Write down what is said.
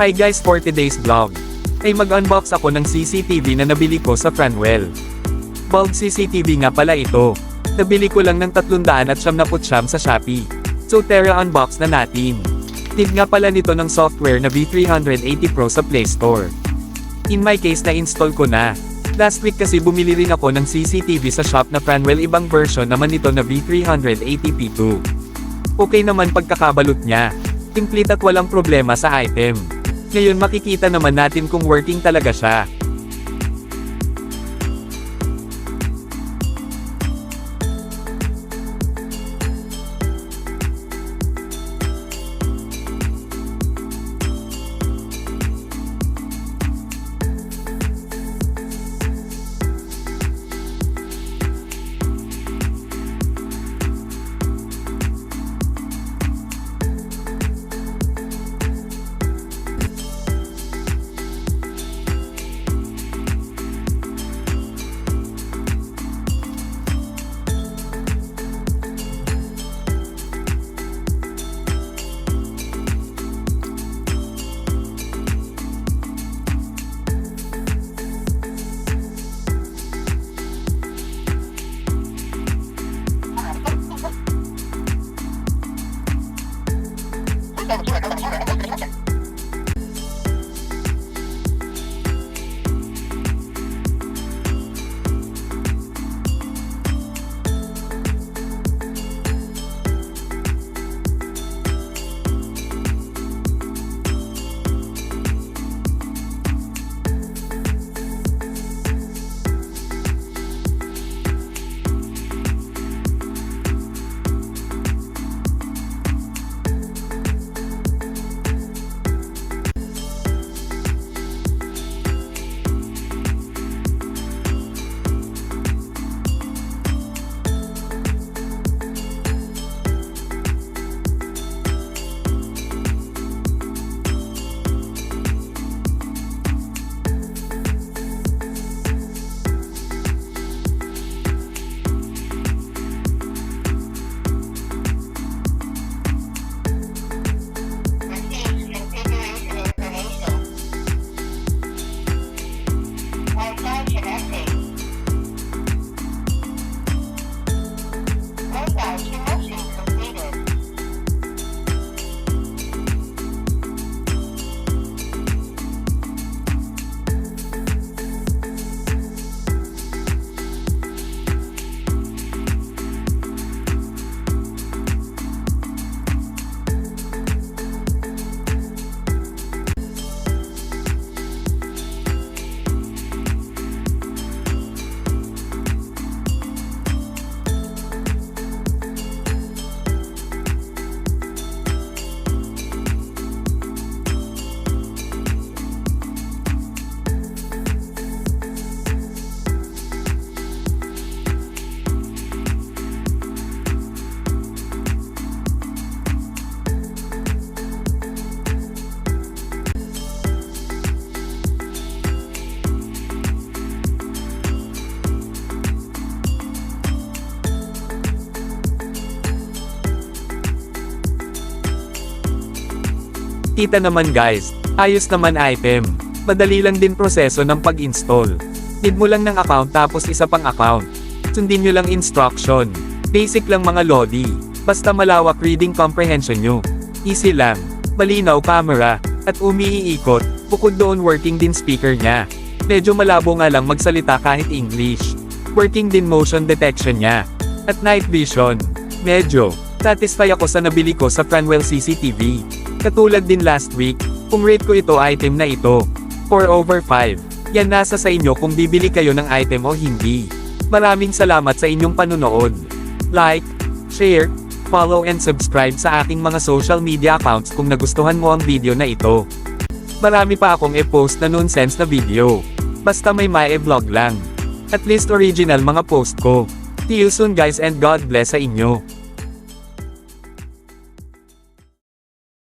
Hi guys, for today's vlog ay mag-unbox ako ng CCTV na nabili ko sa Franwell. Bulb CCTV nga pala ito. Nabili ko lang ng 399 sa Shopee. So tara unbox na natin. Need nga pala nito ng software na V380 Pro sa Play Store. In my case na-install ko na. Last week kasi bumili rin ako ng CCTV sa shop na Franwell, ibang version naman nito na V380P2. Okay naman pagkakabalot niya. Complete at walang problema sa item. Ngayon makikita naman natin kung working talaga siya. Kita naman guys, ayos naman item. Madali lang din proseso ng pag-install. Need mo lang ng account tapos isa pang account. Sundin nyo lang instruction. Basic lang mga lodi. Basta malawak reading comprehension nyo. Easy lang. Malinaw camera. At umiikot. Bukod doon working din speaker niya. Medyo malabo nga lang magsalita kahit English. Working din motion detection niya. At night vision. Medyo. Satisfy ako sa nabili ko sa Franwell CCTV. Katulad din last week, kung rate ko ito item na ito, 4/5. Yan nasa sa inyo kung bibili kayo ng item o hindi. Maraming salamat sa inyong panunood. Like, share, follow and subscribe sa aking mga social media accounts kung nagustuhan mo ang video na ito. Marami pa akong e-post na nonsense na video. Basta may ma-e-vlog lang. At least original mga post ko. See you soon guys and God bless sa inyo.